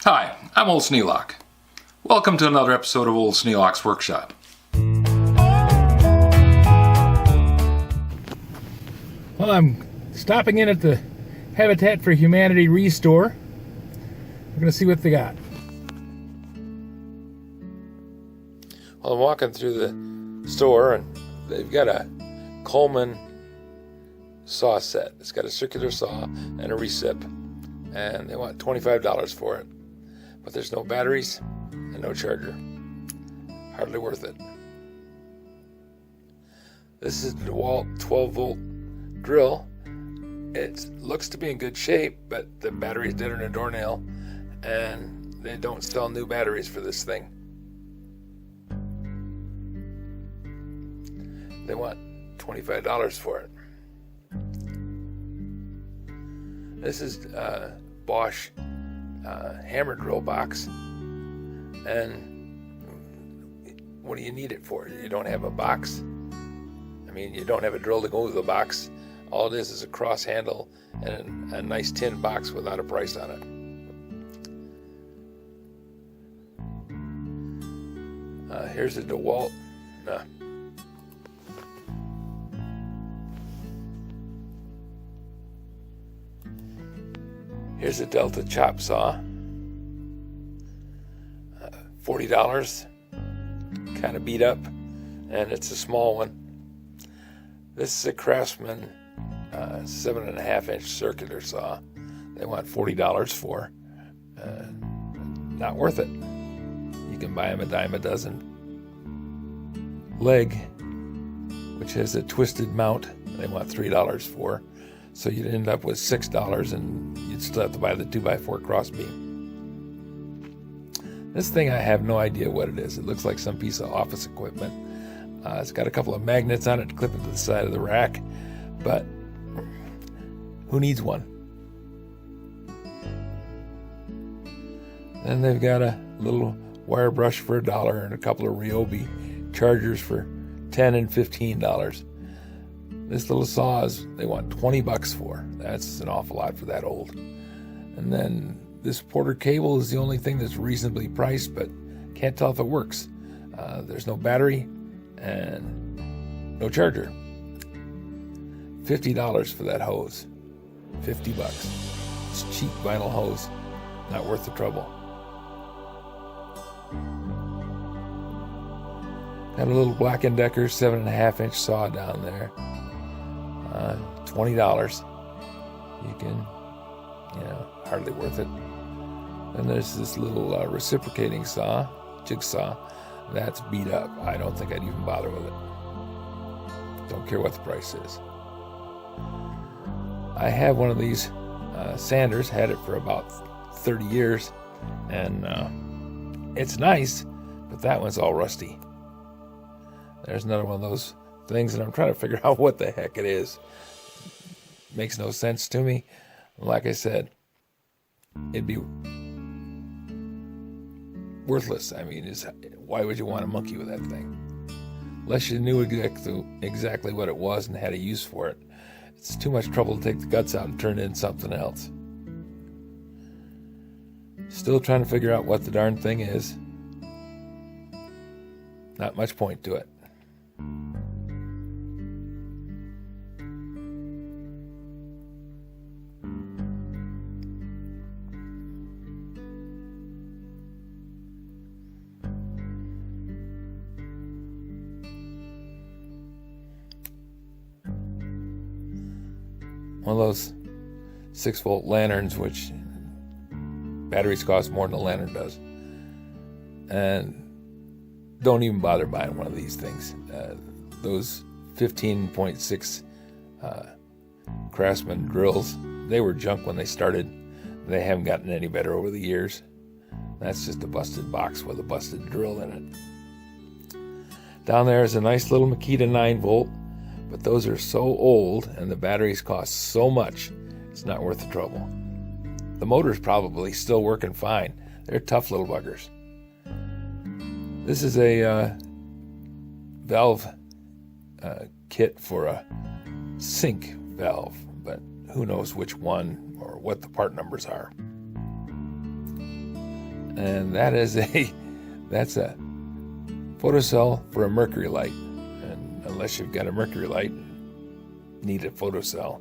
Hi, I'm Old Sneelock. Welcome to another episode of Old Sneelock's Workshop. Well, I'm stopping in at the Habitat for Humanity Restore. We're going to see what they got. Well, I'm walking through the store, and they've got a Coleman saw set. It's got a circular saw and a recip, and they want $25 for it. But there's no batteries and no charger. Hardly worth it. This is the DeWalt 12-volt drill. It looks to be in good shape, but the battery's dead in a doornail, and they don't sell new batteries for this thing. They want $25 for it. This is Bosch hammer drill box, and what do you need it for? You don't have a box. I mean, you don't have a drill to go with the box. All it is a cross handle and a nice tin box without a price on it. Here's a DeWalt. Here's a Delta chop saw. $40. Kind of beat up, and it's a small one. This is a Craftsman 7.5-inch circular saw. They want $40 for. Not worth it. You can buy them a dime a dozen. Leg, which has a twisted mount, they want $3 for. So you'd end up with $6, and you'd still have to buy the 2x4 crossbeam. This thing, I have no idea what it is. It looks like some piece of office equipment. It's got a couple of magnets on it to clip it to the side of the rack, but who needs one? Then they've got a little wire brush for $1 and a couple of Ryobi chargers for $10 and $15. This little saw they want $20 for. That's an awful lot for that old. And then this Portage cable is the only thing that's reasonably priced, but can't tell if it works. There's no battery and no charger. $50 for that hose. $50. It's cheap vinyl hose. Not worth the trouble. Got a little Black & Decker 7.5-inch saw down there. $20. You can, hardly worth it. Then there's this little reciprocating saw, jigsaw. That's beat up. I don't think I'd even bother with it. Don't care what the price is. I have one of these sanders, had it for about 30 years, and it's nice, but that one's all rusty. There's another one of those things, and I'm trying to figure out what the heck it is. Makes no sense to me. Like I said, it'd be worthless. I mean, why would you want to monkey with that thing? Unless you knew exactly what it was and had a use for it. It's too much trouble to take the guts out and turn it into something else. Still trying to figure out what the darn thing is. Not much point to it. One of those 6-volt lanterns, which batteries cost more than a lantern does. And don't even bother buying one of these things. Those 15.6 Craftsman drills, they were junk when they started. They haven't gotten any better over the years. That's just a busted box with a busted drill in it. Down there is a nice little Makita 9-volt. But those are so old and the batteries cost so much, it's not worth the trouble. The motor's probably still working fine. They're tough little buggers. This is a valve kit for a sink valve, but who knows which one or what the part numbers are. And that's a photocell for a mercury light. And unless you've got a mercury light, need a photocell,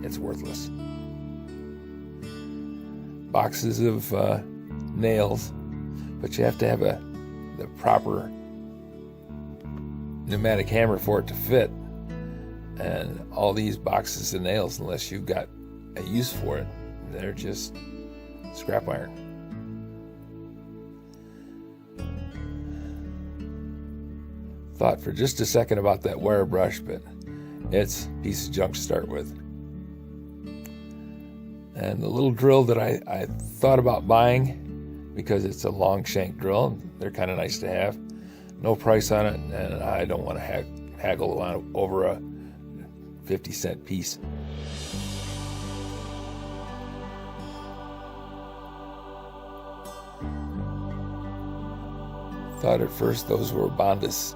it's worthless. Boxes of nails, but you have to have the proper pneumatic hammer for it to fit. And all these boxes of nails, unless you've got a use for it, they're just scrap iron. Thought for just a second about that wire brush, but it's a piece of junk to start with. And the little drill that I thought about buying, because it's a long shank drill, they're kind of nice to have. No price on it, and I don't want to haggle on over a 50-cent piece. Thought at first those were Bondus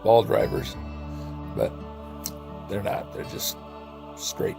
ball drivers, but they're not. They're just straight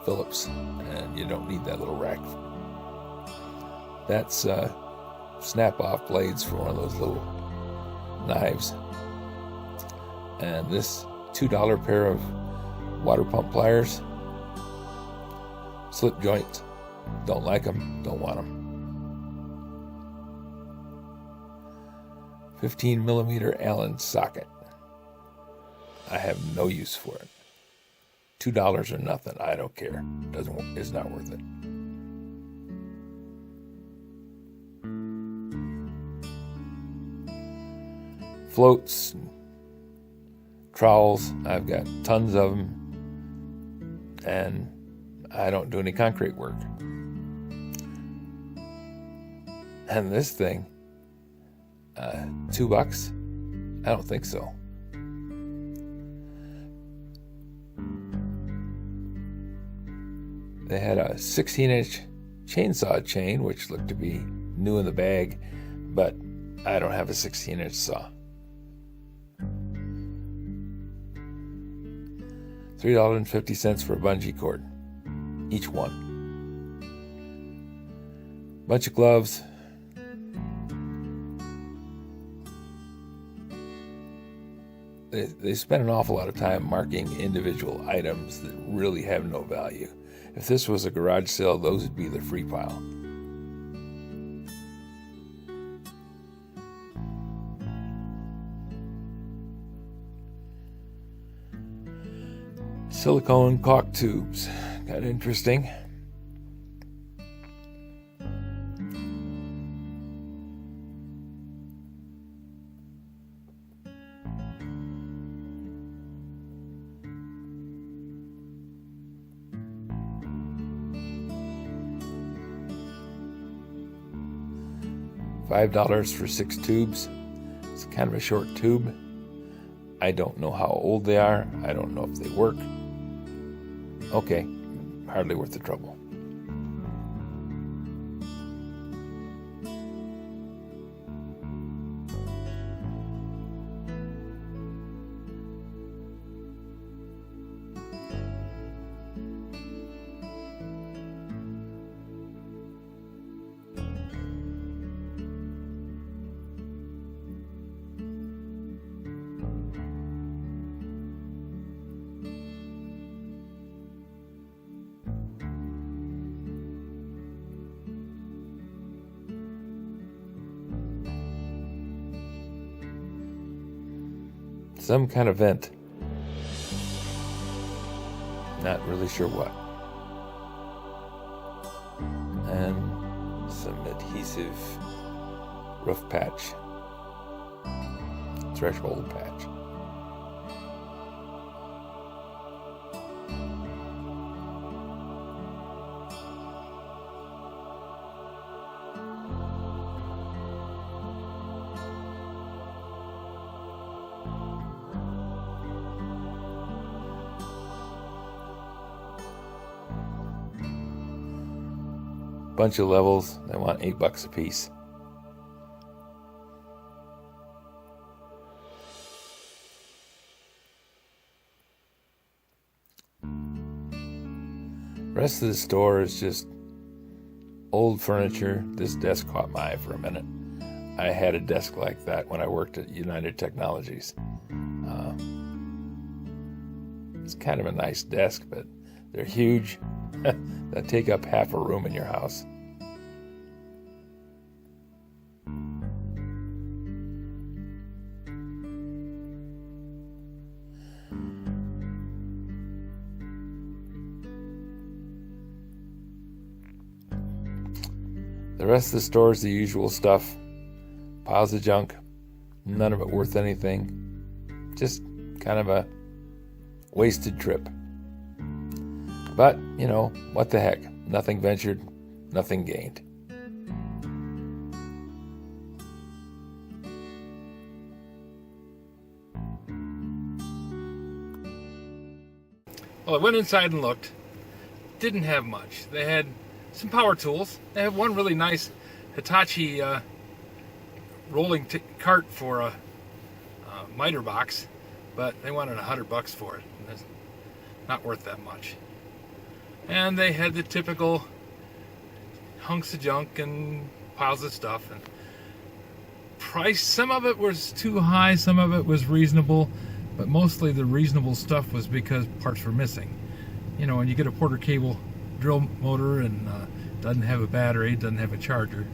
Phillips, and you don't need that little rack. That's snap-off blades for one of those little knives. And this $2 pair of water pump pliers, slip joints, don't like them, don't want them. 15 millimeter Allen socket. I have no use for it. $2 or nothing, I don't care. It's not worth it. Floats, trowels, I've got tons of them, and I don't do any concrete work. And this thing, $2? I don't think so. They had a 16-inch chainsaw chain, which looked to be new in the bag, but I don't have a 16-inch saw. $3.50 for a bungee cord, each one. Bunch of gloves. They spend an awful lot of time marking individual items that really have no value. If this was a garage sale, those would be the free pile. Silicone caulk tubes. Kind of interesting. $5 for 6 tubes. It's kind of a short tube. I don't know how old they are. I don't know if they work. Okay, hardly worth the trouble. Some kind of vent. Not really sure what. And some adhesive roof patch. Threshold patch. Bunch of levels. They want $8 a piece. Rest of the store is just old furniture. This desk caught my eye for a minute. I had a desk like that when I worked at United Technologies. It's kind of a nice desk, but they're huge. That take up half a room in your house. The rest of the store is the usual stuff. Piles of junk. None of it worth anything. Just kind of a wasted trip. But, you know, what the heck? Nothing ventured, nothing gained. Well, I went inside and looked. Didn't have much. They had some power tools. They have one really nice Hitachi rolling cart for a miter box, but they wanted $100 for it. And that's not worth that much. And they had the typical hunks of junk and piles of stuff. And price, some of it was too high, some of it was reasonable, but mostly the reasonable stuff was because parts were missing. You know, when you get a Porter cable drill motor and doesn't have a battery, doesn't have a charger,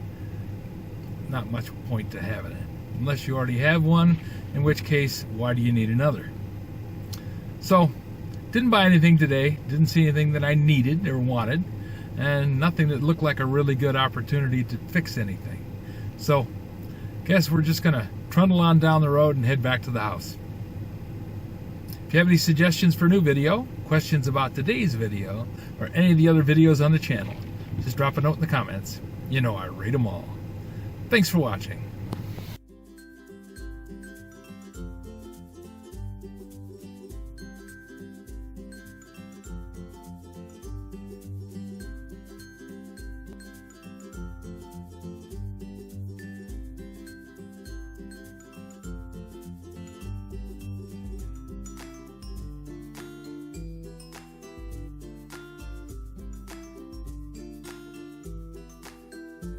not much point to having it. Unless you already have one, in which case, why do you need another? So, didn't buy anything today, didn't see anything that I needed or wanted, and nothing that looked like a really good opportunity to fix anything. So, guess we're just gonna trundle on down the road and head back to the house. If you have any suggestions for a new video, questions about today's video, or any of the other videos on the channel, just drop a note in the comments. You know I rate them all. Thanks for watching.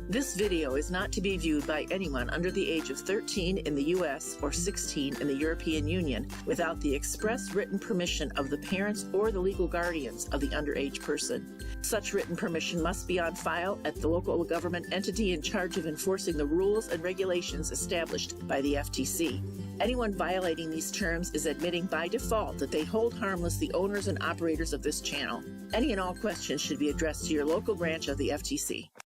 This video is not to be viewed by anyone under the age of 13 in the U.S. or 16 in the European Union without the express written permission of the parents or the legal guardians of the underage person. Such written permission must be on file at the local government entity in charge of enforcing the rules and regulations established by the FTC. Anyone violating these terms is admitting by default that they hold harmless the owners and operators of this channel. Any and all questions should be addressed to your local branch of the FTC.